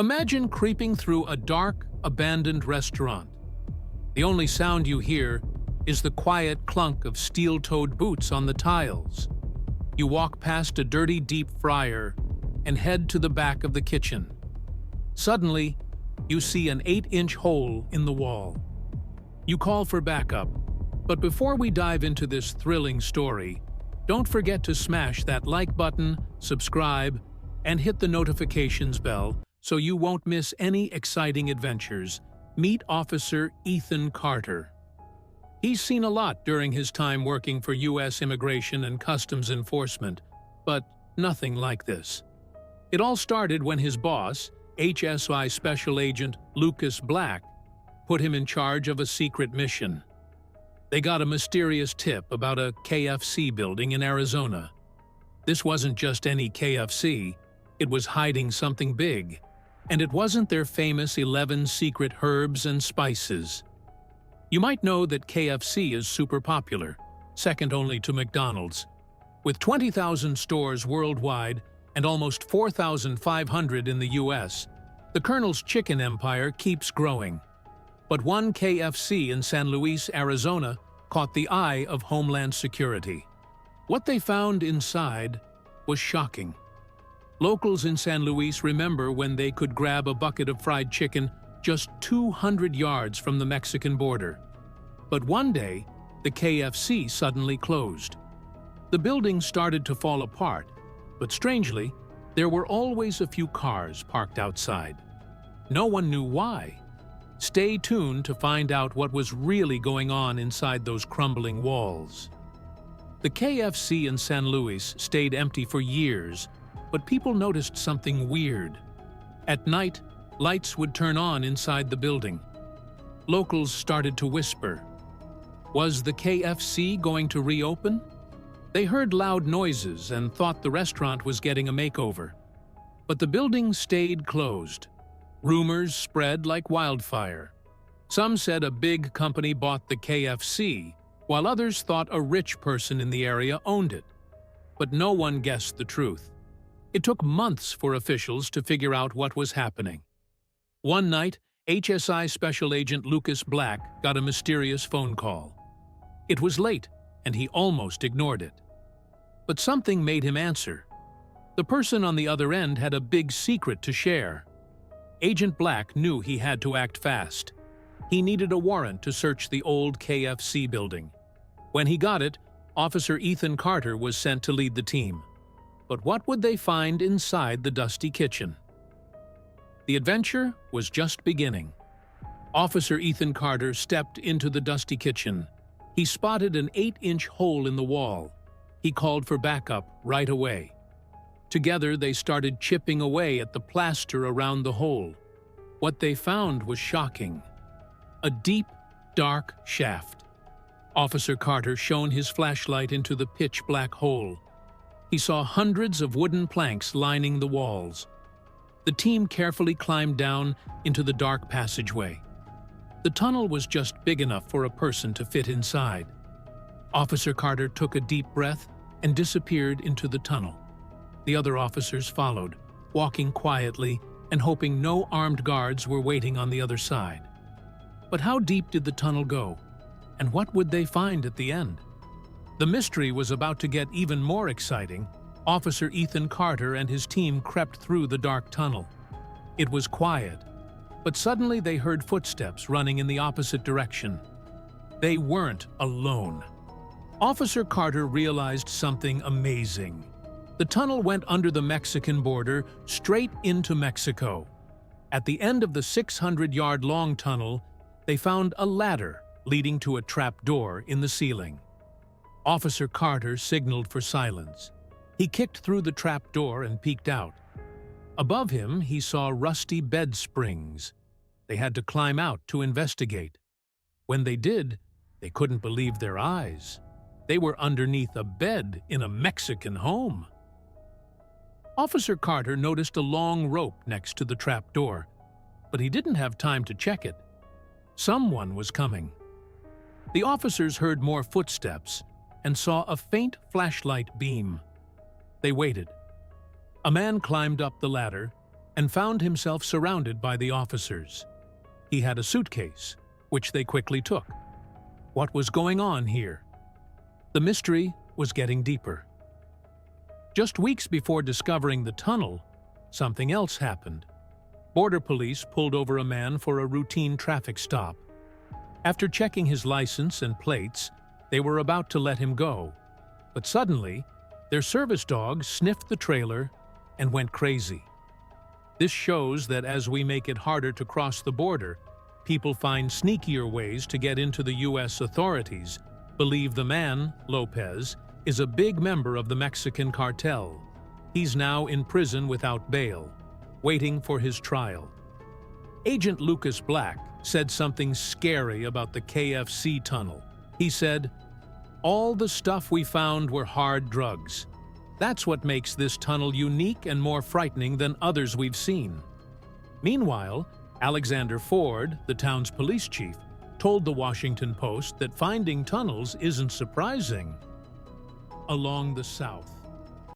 Imagine creeping through a dark, abandoned restaurant. The only sound you hear is the quiet clunk of steel-toed boots on the tiles. You walk past a dirty deep fryer and head to the back of the kitchen. Suddenly, you see an 8-inch hole in the wall. You call for backup, but before we dive into this thrilling story, don't forget to smash that like button, subscribe, and hit the notifications bell so you won't miss any exciting adventures. Meet Officer Ethan Carter. He's seen a lot during his time working for U.S. Immigration and Customs Enforcement, but nothing like this. It all started when his boss, HSI Special Agent Lucas Black, put him in charge of a secret mission. They got a mysterious tip about a KFC building in Arizona. This wasn't just any KFC, it was hiding something big. And it wasn't their famous 11 secret herbs and spices. You might know that KFC is super popular, second only to McDonald's. With 20,000 stores worldwide and almost 4,500 in the US, the Colonel's chicken empire keeps growing. But one KFC in San Luis, Arizona, caught the eye of Homeland Security. What they found inside was shocking. Locals in San Luis remember when they could grab a bucket of fried chicken just 200 yards from the Mexican border. But one day, the KFC suddenly closed. The building started to fall apart, but strangely, there were always a few cars parked outside. No one knew why. Stay tuned to find out what was really going on inside those crumbling walls. The KFC in San Luis stayed empty for years, but people noticed something weird. At night, lights would turn on inside the building. Locals started to whisper. Was the KFC going to reopen? They heard loud noises and thought the restaurant was getting a makeover. But the building stayed closed. Rumors spread like wildfire. Some said a big company bought the KFC, while others thought a rich person in the area owned it. But no one guessed the truth. It took months for officials to figure out what was happening. One night, HSI Special Agent Lucas Black got a mysterious phone call. It was late, and he almost ignored it. But something made him answer. The person on the other end had a big secret to share. Agent Black knew he had to act fast. He needed a warrant to search the old KFC building. When he got it, Officer Ethan Carter was sent to lead the team. But what would they find inside the dusty kitchen? The adventure was just beginning. Officer Ethan Carter stepped into the dusty kitchen. He spotted an 8-inch hole in the wall. He called for backup right away. Together, they started chipping away at the plaster around the hole. What they found was shocking. A deep, dark shaft. Officer Carter shone his flashlight into the pitch-black hole. He saw hundreds of wooden planks lining the walls. The team carefully climbed down into the dark passageway. The tunnel was just big enough for a person to fit inside. Officer Carter took a deep breath and disappeared into the tunnel. The other officers followed, walking quietly and hoping no armed guards were waiting on the other side. But how deep did the tunnel go? And what would they find at the end? The mystery was about to get even more exciting. Officer Ethan Carter and his team crept through the dark tunnel. It was quiet, but suddenly they heard footsteps running in the opposite direction. They weren't alone. Officer Carter realized something amazing. The tunnel went under the Mexican border, straight into Mexico. At the end of the 600-yard-long tunnel, they found a ladder leading to a trap door in the ceiling. Officer Carter signaled for silence. He kicked through the trap door and peeked out. Above him, he saw rusty bed springs. They had to climb out to investigate. When they did, they couldn't believe their eyes. They were underneath a bed in a Mexican home. Officer Carter noticed a long rope next to the trap door, but he didn't have time to check it. Someone was coming. The officers heard more footsteps and saw a faint flashlight beam. They waited. A man climbed up the ladder and found himself surrounded by the officers. He had a suitcase, which they quickly took. What was going on here? The mystery was getting deeper. Just weeks before discovering the tunnel, something else happened. Border police pulled over a man for a routine traffic stop. After checking his license and plates, they were about to let him go. But suddenly, their service dog sniffed the trailer and went crazy. This shows that as we make it harder to cross the border, people find sneakier ways to get into the U.S. Authorities believe the man, Lopez, is a big member of the Mexican cartel. He's now in prison without bail, waiting for his trial. Agent Lucas Black said something scary about the KFC tunnel. He said, "All the stuff we found were hard drugs. That's what makes this tunnel unique and more frightening than others we've seen." Meanwhile, Alexander Ford, the town's police chief, told the Washington Post that finding tunnels isn't surprising. Along the south,